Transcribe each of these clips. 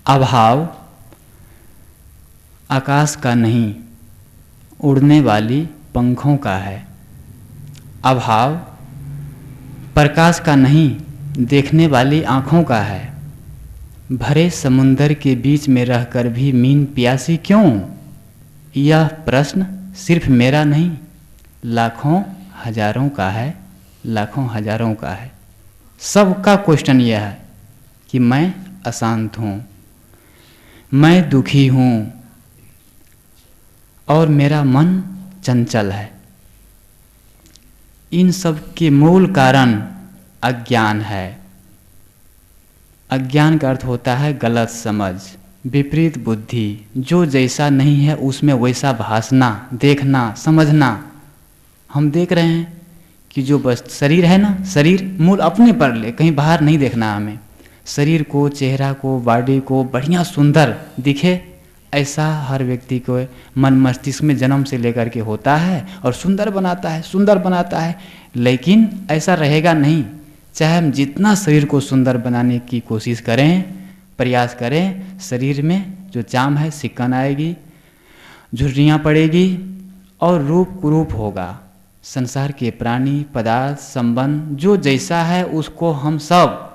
अभाव आकाश का नहीं, उड़ने वाली पंखों का है। अभाव प्रकाश का नहीं, देखने वाली आँखों का है। भरे समुंदर के बीच में रहकर भी मीन प्यासी क्यों? यह प्रश्न सिर्फ मेरा नहीं, लाखों हजारों का है, लाखों हजारों का है। सबका क्वेश्चन यह है कि मैं अशांत हूँ, मैं दुखी हूँ और मेरा मन चंचल है। इन सब के मूल कारण अज्ञान है। अज्ञान का अर्थ होता है गलत समझ, विपरीत बुद्धि। जो जैसा नहीं है उसमें वैसा भासना, देखना, समझना। हम देख रहे हैं कि जो बस शरीर है ना, शरीर मूल अपने पर ले, कहीं बाहर नहीं देखना हमें। शरीर को, चेहरा को, बॉडी को बढ़िया सुंदर दिखे, ऐसा हर व्यक्ति को मन मस्तिष्क में जन्म से लेकर के होता है और सुंदर बनाता है, सुंदर बनाता है। लेकिन ऐसा रहेगा नहीं। चाहे हम जितना शरीर को सुंदर बनाने की कोशिश करें, प्रयास करें, शरीर में जो चाम है सिकन आएगी, झुर्रियाँ पड़ेगी और रूप कुरूप होगा। संसार के प्राणी, पदार्थ, संबंध जो जैसा है उसको हम सब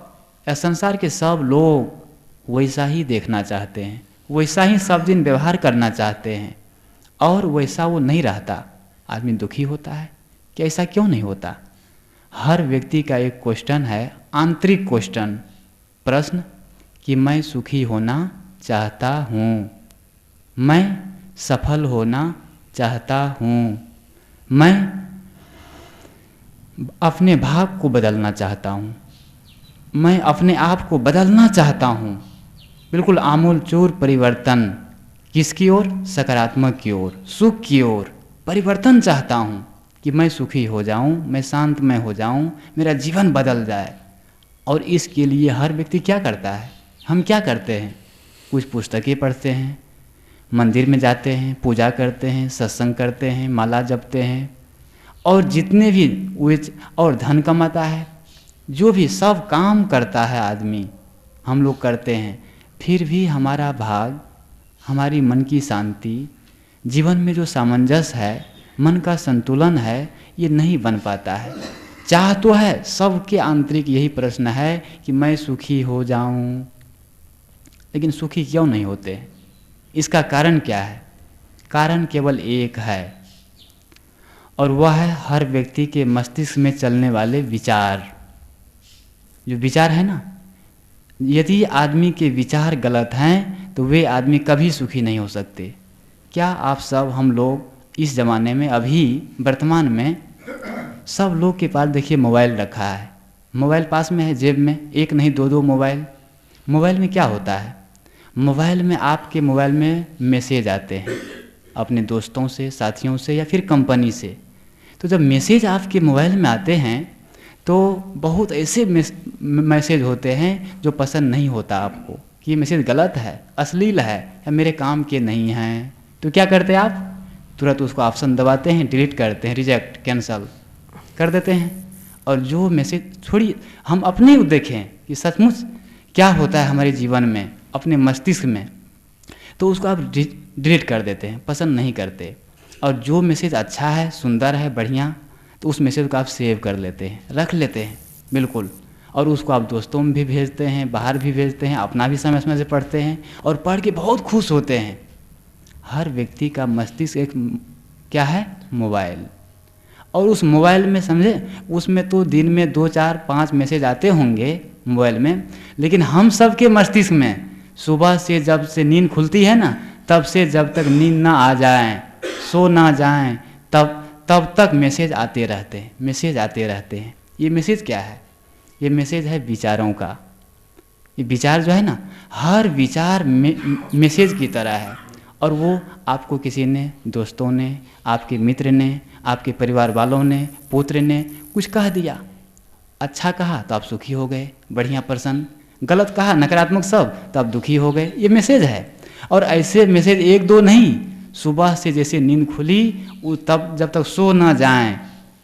या संसार के सब लोग वैसा ही देखना चाहते हैं, वैसा ही सब दिन व्यवहार करना चाहते हैं और वैसा वो नहीं रहता। आदमी दुखी होता है कि ऐसा क्यों नहीं होता? हर व्यक्ति का एक क्वेश्चन है, आंतरिक क्वेश्चन, प्रश्न कि मैं सुखी होना चाहता हूँ, मैं सफल होना चाहता हूँ, मैं अपने भाव को बदलना चाहता हूँ, मैं अपने आप को बदलना चाहता हूँ। बिल्कुल आमूल चूर परिवर्तन। किसकी ओर? सकारात्मक की ओर, सुख की ओर परिवर्तन चाहता हूँ कि मैं सुखी हो जाऊँ, मैं शांतमय हो जाऊँ, मेरा जीवन बदल जाए। और इसके लिए हर व्यक्ति क्या करता है? हम क्या करते हैं? कुछ पुस्तकें पढ़ते हैं, मंदिर में जाते हैं, पूजा करते हैं, सत्संग करते हैं, माला जपते हैं और जितने भी और धन कमाता है, जो भी सब काम करता है आदमी, हम लोग करते हैं। फिर भी हमारा भाग, हमारी मन की शांति, जीवन में जो सामंजस्य है, मन का संतुलन है, ये नहीं बन पाता है। चाह तो है, सबके आंतरिक यही प्रश्न है कि मैं सुखी हो जाऊं, लेकिन सुखी क्यों नहीं होते? इसका कारण क्या है? कारण केवल एक है और वह है हर व्यक्ति के मस्तिष्क में चलने वाले विचार। जो विचार है ना, यदि आदमी के विचार गलत हैं तो वे आदमी कभी सुखी नहीं हो सकते। क्या आप सब, हम लोग इस ज़माने में, अभी वर्तमान में सब लोग के पास देखिए मोबाइल रखा है। मोबाइल पास में है, जेब में, एक नहीं दो दो मोबाइल। मोबाइल में क्या होता है? मोबाइल में, आपके मोबाइल में मैसेज आते हैं अपने दोस्तों से, साथियों से या फिर कंपनी से। तो जब मैसेज आपके मोबाइल में आते हैं तो बहुत ऐसे मैसेज होते हैं जो पसंद नहीं होता आपको, कि ये मैसेज गलत है, अश्लील है या मेरे काम के नहीं हैं। तो क्या करते हैं आप? तुरंत उसको ऑप्शन दबाते हैं, डिलीट करते हैं, रिजेक्ट, कैंसल कर देते हैं। और जो मैसेज, छोड़िए, हम अपने देखें कि सचमुच क्या होता है हमारे जीवन में, अपने मस्तिष्क में, तो उसको आप डिलीट कर देते हैं, पसंद नहीं करते। और जो मैसेज अच्छा है, सुंदर है, बढ़िया, तो उस मैसेज को आप सेव कर लेते हैं, रख लेते हैं, बिल्कुल। और उसको आप दोस्तों में भी भेजते हैं, बाहर भी भेजते हैं, अपना भी समय समय से पढ़ते हैं और पढ़ के बहुत खुश होते हैं। हर व्यक्ति का मस्तिष्क एक क्या है? मोबाइल। और उस मोबाइल में, समझे, उसमें तो दिन में 2, 4, 5 मैसेज आते होंगे मोबाइल में, लेकिन हम सब के मस्तिष्क में सुबह से जब से नींद खुलती है ना, तब से जब तक नींद ना आ जाए, सो ना जाएं, तब तक मैसेज आते रहते हैं, मैसेज आते रहते हैं। ये मैसेज क्या है? ये मैसेज है विचारों का। ये विचार जो है ना, हर विचार मैसेज की तरह है। और वो आपको किसी ने, दोस्तों ने, आपके मित्र ने, आपके परिवार वालों ने, पुत्र ने कुछ कह दिया, अच्छा कहा तो आप सुखी हो गए, बढ़िया, प्रसन्न। गलत कहा, नकारात्मक सब, तो आप दुखी हो गए। ये मैसेज है। और ऐसे मैसेज 1, 2 नहीं, सुबह से जैसे नींद खुली, तब जब तक सो ना जाएं,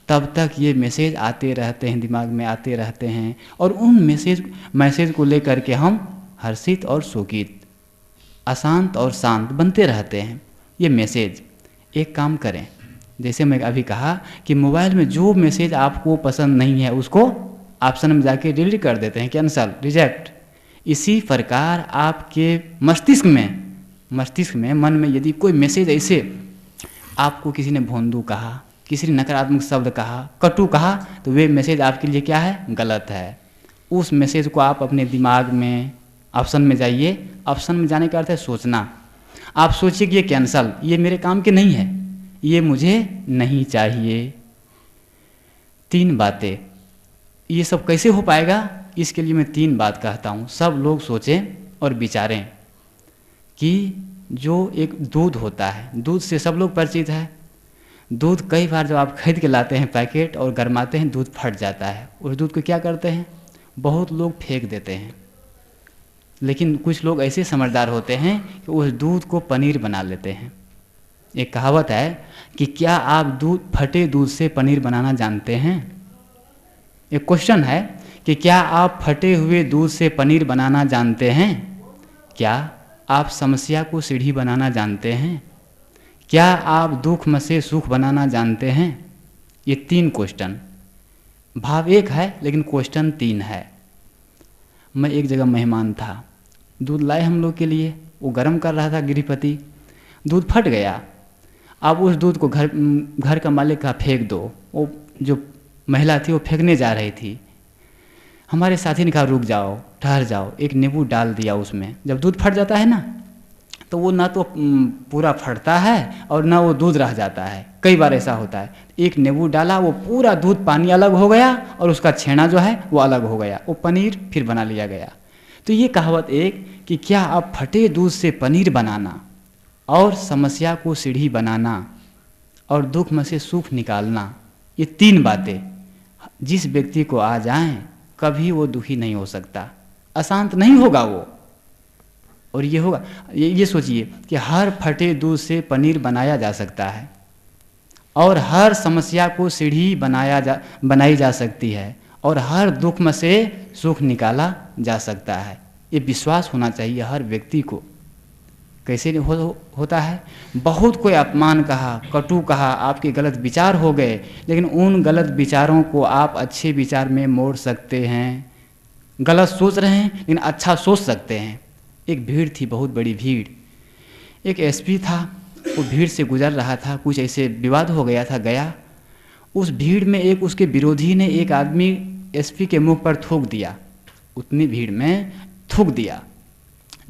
तब तक ये मैसेज आते रहते हैं, दिमाग में आते रहते हैं। और उन मैसेज को लेकर के हम हर्षित और शोकित, अशांत और शांत बनते रहते हैं। ये मैसेज, एक काम करें, जैसे मैं अभी कहा कि मोबाइल में जो मैसेज आपको पसंद नहीं है उसको ऑप्शन में जाके डिलीट कर देते हैं, कैंसल, रिजेक्ट। इसी प्रकार आपके मस्तिष्क में मन में यदि कोई मैसेज ऐसे आपको किसी ने भोंदू कहा, किसी ने नकारात्मक शब्द कहा, कटु कहा, तो वे मैसेज आपके लिए क्या है? गलत है। उस मैसेज को आप अपने दिमाग में ऑप्शन में जाइए। ऑप्शन में जाने का अर्थ है सोचना। आप सोचिए कि ये कैंसल, ये मेरे काम के नहीं है, ये मुझे नहीं चाहिए। 3 बातें, ये सब कैसे हो पाएगा? इसके लिए मैं 3 बात कहता हूँ। सब लोग सोचें और विचारें कि जो एक दूध होता है, दूध से सब लोग परिचित है। दूध कई बार जब आप खरीद के लाते हैं पैकेट और गरमाते हैं, दूध फट जाता है। उस दूध को क्या करते हैं? बहुत लोग फेंक देते हैं। लेकिन कुछ लोग ऐसे समझदार होते हैं कि उस दूध को पनीर बना लेते हैं। एक कहावत है कि क्या आप फटे दूध से पनीर बनाना जानते हैं? एक क्वेश्चन है कि क्या आप फटे हुए दूध से पनीर बनाना जानते हैं? क्या आप समस्या को सीढ़ी बनाना जानते हैं? क्या आप दुख में से सुख बनाना जानते हैं? ये 3 क्वेश्चन, भाव एक है लेकिन क्वेश्चन 3 है। मैं एक जगह मेहमान था, दूध लाए हम लोग के लिए, वो गर्म कर रहा था गृहपति, दूध फट गया। अब उस दूध को घर का मालिक कहा फेंक दो। वो जो महिला थी वो फेंकने जा रही थी। हमारे साथी ने कहा रुक जाओ, ठहर जाओ, एक नींबू डाल दिया उसमें। जब दूध फट जाता है ना, तो वो ना तो पूरा फटता है और ना वो दूध रह जाता है। कई बार ऐसा होता है। एक नींबू डाला, वो पूरा दूध पानी अलग हो गया और उसका छेना जो है वो अलग हो गया, वो पनीर फिर बना लिया गया। तो ये कहावत एक कि क्या आप फटे दूध से पनीर बनाना और समस्या को सीढ़ी बनाना और दुख में से सुख निकालना, ये 3 बातें जिस व्यक्ति को आ जाएं कभी वो दुखी नहीं हो सकता, अशांत नहीं होगा वो। और ये होगा, ये सोचिए कि हर फटे दूध से पनीर बनाया जा सकता है और हर समस्या को सीढ़ी बनाई जा सकती है और हर दुख में से सुख निकाला जा सकता है। ये विश्वास होना चाहिए हर व्यक्ति को। कैसे होता है? बहुत कोई अपमान कहा, कटु कहा, आपके गलत विचार हो गए, लेकिन उन गलत विचारों को आप अच्छे विचार में मोड़ सकते हैं। गलत सोच रहे हैं लेकिन अच्छा सोच सकते हैं। एक भीड़ थी, बहुत बड़ी भीड़। एक एसपी था, वो भीड़ से गुजर रहा था, कुछ ऐसे विवाद हो गया था, गया। उस भीड़ में एक उसके विरोधी ने एक आदमी एसपी के मुख पर थूक दिया, उतनी भीड़ में थूक दिया।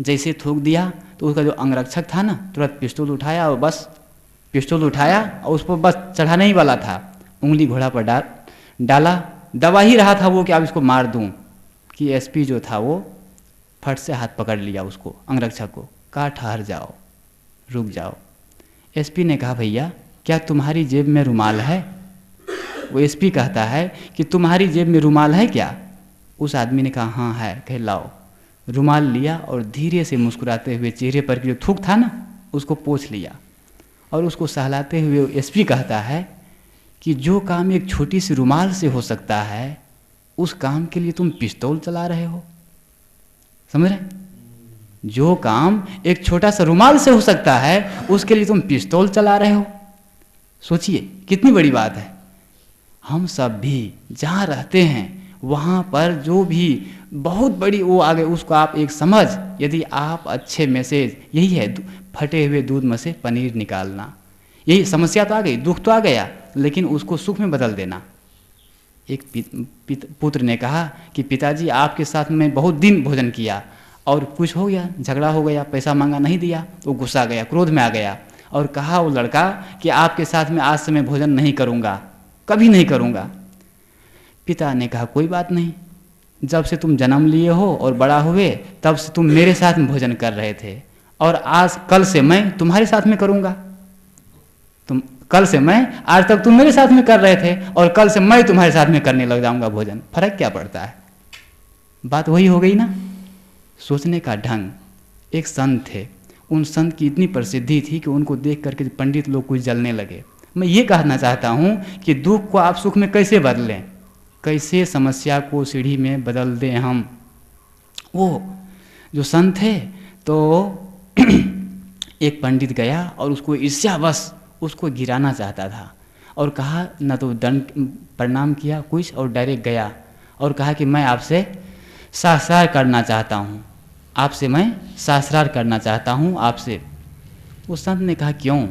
जैसे थूक दिया तो उसका जो अंगरक्षक था ना, तुरंत पिस्तौल उठाया और बस पिस्तौल उठाया और उस पर बस चढ़ाने ही वाला था, उंगली घोड़ा पर डाला। दबा ही रहा था वो कि अब इसको मार दूं, कि एसपी जो था वो फट से हाथ पकड़ लिया उसको, अंगरक्षक को, कहा ठहर जाओ, रुक जाओ। एसपी ने कहा भैया क्या तुम्हारी जेब में रुमाल है? वो एसपी कहता है कि तुम्हारी जेब में रुमाल है क्या? उस आदमी ने कहा हाँ है। कहे लाओ। रुमाल लिया और धीरे से मुस्कुराते हुए चेहरे पर जो थूक था ना उसको पोंछ लिया और उसको सहलाते हुए एसपी कहता है कि जो काम एक छोटी सी रुमाल से हो सकता है उस काम के लिए तुम पिस्तौल चला रहे हो। समझ रहे? जो काम एक छोटा सा रुमाल से हो सकता है उसके लिए तुम पिस्तौल चला रहे हो। सोचिए कितनी बड़ी बात है। हम सब भी जहाँ रहते हैं वहाँ पर जो भी बहुत बड़ी वो आ गए, उसको आप एक समझ, यदि आप अच्छे मैसेज, यही है फटे हुए दूध में से पनीर निकालना। यही समस्या तो आ गई, दुख तो आ गया, लेकिन उसको सुख में बदल देना। एक पुत्र ने कहा कि पिताजी आपके साथ में बहुत दिन भोजन किया और कुछ हो गया, झगड़ा हो गया, पैसा मांगा नहीं दिया, वो गुस्सा गया, क्रोध में आ गया और कहा वो लड़का कि आपके साथ में आज से मैं भोजन नहीं करूँगा, कभी नहीं करूँगा। पिता ने कहा कोई बात नहीं, जब से तुम जन्म लिए हो और बड़ा हुए तब से तुम मेरे साथ में भोजन कर रहे थे और कल से मैं तुम्हारे साथ में करूँगा। कल से मैं, आज तक तुम मेरे साथ में कर रहे थे और कल से मैं तुम्हारे साथ में करने लग जाऊंगा भोजन। फर्क क्या पड़ता है? बात वही हो गई ना, सोचने का ढंग। एक संत थे, उन संत की इतनी प्रसिद्धि थी कि उनको देख करके पंडित लोग कुछ जलने लगे। मैं ये कहना चाहता हूँ कि दुख को आप सुख में कैसे बदलें, कैसे समस्या को सीढ़ी में बदल दें हम। वो जो संत थे तो एक पंडित गया और उसको ईर्ष्यावश उसको गिराना चाहता था और कहा, न तो दंड प्रणाम किया कुछ और डायरेक्ट गया और कहा कि मैं आपसे शास्त्रार्थ करना चाहता हूँ, आपसे मैं शास्त्रार्थ करना चाहता हूँ आपसे। उस संत ने कहा, क्यों,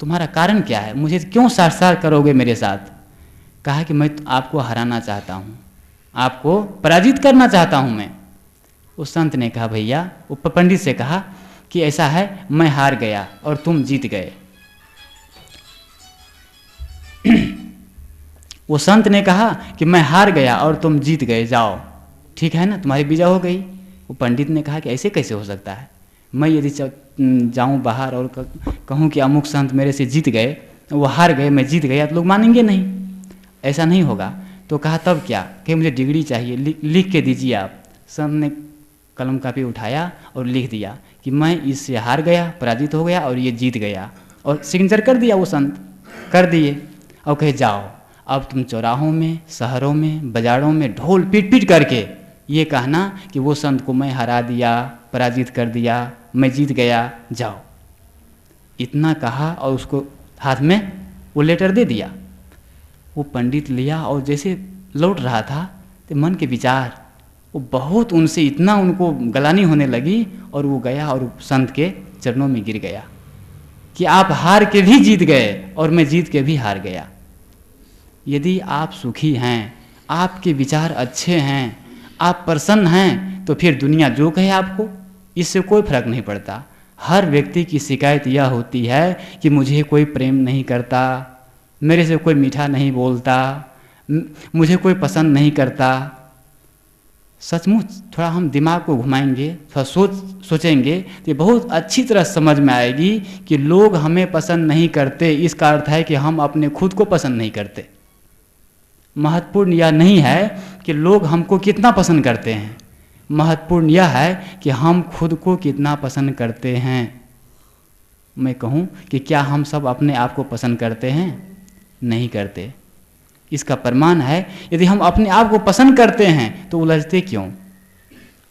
तुम्हारा कारण क्या है, मुझे क्यों शास्त्रार्थ करोगे मेरे साथ? कहा कि मैं आपको हराना चाहता हूँ, आपको पराजित करना चाहता हूँ मैं। उस संत ने कहा, भैया, वो पंडित से कहा कि ऐसा है, मैं हार गया और तुम जीत गए। वो संत ने कहा कि मैं हार गया और तुम जीत गए, जाओ, ठीक है ना, तुम्हारी विजय हो गई। वो पंडित ने कहा कि ऐसे कैसे हो सकता है, मैं यदि जाऊं बाहर और कहूं कि अमुक संत मेरे से जीत गए, वो हार गए, मैं जीत गया, तो लोग मानेंगे नहीं, ऐसा नहीं होगा। तो कहा तब क्या, कि मुझे डिग्री चाहिए, लिख के दीजिए आप। संत ने कलम कापी उठाया और लिख दिया कि मैं इससे हार गया, पराजित हो गया और ये जीत गया, और सिग्नेचर कर दिया, वो संत कर दिए। और कहे, जाओ अब तुम चौराहों में, शहरों में, बाजारों में ढोल पीट पीट करके ये कहना कि वो संत को मैं हरा दिया, पराजित कर दिया, मैं जीत गया, जाओ। इतना कहा और उसको हाथ में वो लेटर दे दिया। वो पंडित लिया और जैसे लौट रहा था तो मन के विचार, वो बहुत उनसे इतना उनको गलानी होने लगी और वो गया और संत के चरणों में गिर गया कि आप हार के भी जीत गए और मैं जीत के भी हार गया। यदि आप सुखी हैं, आपके विचार अच्छे हैं, आप प्रसन्न हैं, तो फिर दुनिया जो कहे आपको, इससे कोई फर्क नहीं पड़ता। हर व्यक्ति की शिकायत यह होती है कि मुझे कोई प्रेम नहीं करता, मेरे से कोई मीठा नहीं बोलता, मुझे कोई पसंद नहीं करता। सचमुच थोड़ा हम दिमाग को घुमाएंगे, थोड़ा सोचेंगे तो बहुत अच्छी तरह समझ में आएगी कि लोग हमें पसंद नहीं करते, इसका अर्थ है कि हम अपने खुद को पसंद नहीं करते। महत्वपूर्ण यह नहीं है कि लोग हमको कितना पसंद करते हैं, महत्वपूर्ण यह है कि हम खुद को कितना पसंद करते हैं। मैं कहूँ कि क्या हम सब अपने आप को पसंद करते हैं? नहीं करते। इसका प्रमाण है, यदि हम अपने आप को पसंद करते हैं तो उलझते क्यों?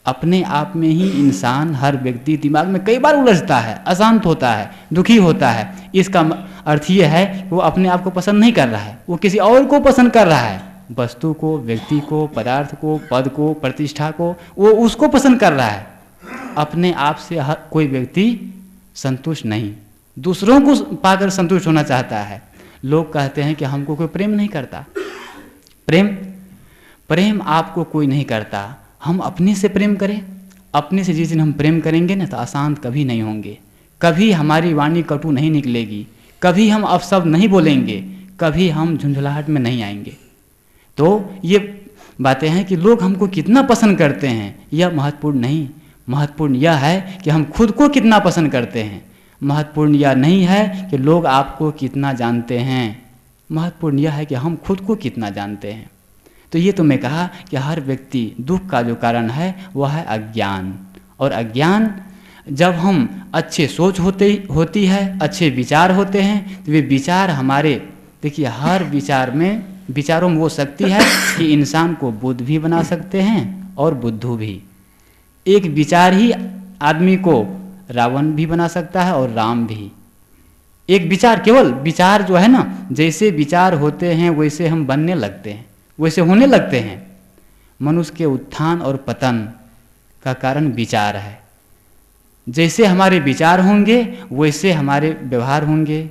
अपने आप में ही इंसान, हर व्यक्ति दिमाग में कई बार उलझता है, अशांत होता है, दुखी होता है। इसका अर्थ ये है कि वो अपने आप को पसंद नहीं कर रहा है, वो किसी और को पसंद कर रहा है, वस्तु को, व्यक्ति को, पदार्थ को, पद को, प्रतिष्ठा को, वो उसको पसंद कर रहा है। अपने आप से हर कोई व्यक्ति संतुष्ट नहीं, दूसरों को पाकर संतुष्ट होना चाहता है। लोग कहते हैं कि हमको कोई प्रेम नहीं करता। प्रेम आपको कोई नहीं करता। हम अपने से प्रेम करें। अपने से जिस दिन हम प्रेम करेंगे ना, तो अशांत कभी नहीं होंगे, कभी हमारी वाणी कटु नहीं निकलेगी, कभी हम अपशब्द नहीं बोलेंगे, कभी हम झुंझुलाहट में नहीं आएंगे। तो ये बातें हैं कि लोग हमको कितना पसंद करते हैं, यह महत्वपूर्ण नहीं। महत्वपूर्ण यह है कि हम खुद को कितना पसंद करते हैं। महत्वपूर्ण यह नहीं है कि लोग आपको कितना जानते हैं, महत्वपूर्ण यह है कि हम खुद को कितना जानते हैं। तो ये तो मैं कहा कि हर व्यक्ति दुख का जो कारण है वह है अज्ञान। और अज्ञान, जब हम अच्छे सोच होती है, अच्छे विचार होते हैं, तो वे विचार हमारे, देखिए हर विचारों में वो शक्ति है कि इंसान को बुद्ध भी बना सकते हैं और बुद्धू भी। एक विचार ही आदमी को रावण भी बना सकता है और राम भी। एक विचार, केवल विचार जो है ना, जैसे विचार होते हैं वैसे हम बनने लगते हैं, वैसे होने लगते हैं। मनुष्य के उत्थान और पतन का कारण विचार है। जैसे हमारे विचार होंगे वैसे हमारे व्यवहार होंगे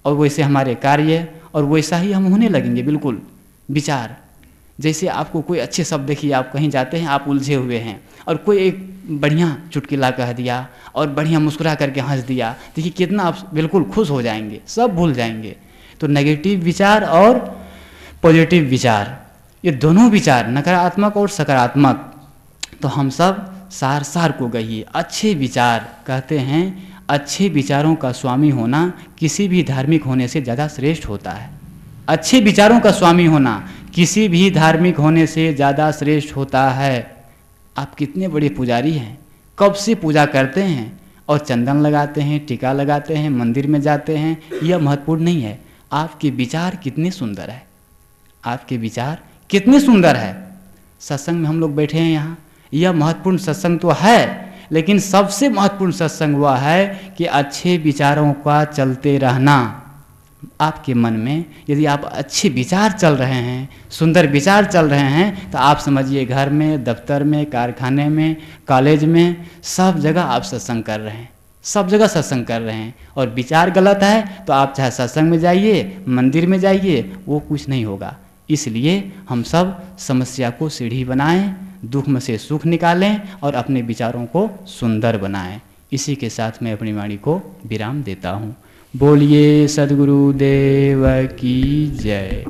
और वैसे हमारे कार्य, और वैसा ही हम होने लगेंगे। बिल्कुल विचार, जैसे आपको कोई अच्छे शब्द, देखिए आप कहीं जाते हैं, आप उलझे हुए हैं और कोई एक बढ़िया चुटकुला कह दिया और बढ़िया मुस्कुरा करके हंस दिया, देखिए कितना आप बिल्कुल खुश हो जाएंगे, सब भूल जाएंगे। तो नेगेटिव विचार और पॉजिटिव विचार, ये दोनों विचार, नकारात्मक और सकारात्मक, तो हम सब सार को गहिए। अच्छे विचार, कहते हैं अच्छे विचारों का स्वामी होना किसी भी धार्मिक होने से ज़्यादा श्रेष्ठ होता है। अच्छे विचारों का स्वामी होना किसी भी धार्मिक होने से ज़्यादा श्रेष्ठ होता है। आप कितने बड़े पुजारी हैं, कब से पूजा करते हैं और चंदन लगाते हैं, टीका लगाते हैं, मंदिर में जाते हैं, यह महत्वपूर्ण नहीं है। आपके विचार कितने सुंदर है, आपके विचार कितने सुंदर है। सत्संग में हम लोग बैठे हैं यहाँ, यह महत्वपूर्ण सत्संग तो है, लेकिन सबसे महत्वपूर्ण सत्संग वह है कि अच्छे विचारों का चलते रहना। आपके मन में यदि आप अच्छे विचार चल रहे हैं, सुंदर विचार चल रहे हैं, तो आप समझिए घर में, दफ्तर में, कारखाने में, कॉलेज में, सब जगह आप सत्संग कर रहे हैं, सब जगह सत्संग कर रहे हैं। और विचार गलत है तो आप चाहे सत्संग में जाइए, मंदिर में जाइए, वो कुछ नहीं होगा। इसलिए हम सब समस्या को सीढ़ी बनाएं, दुख में से सुख निकालें और अपने विचारों को सुंदर बनाएं। इसी के साथ मैं अपनी वाणी को विराम देता हूँ। बोलिए सद्गुरुदेव की जय।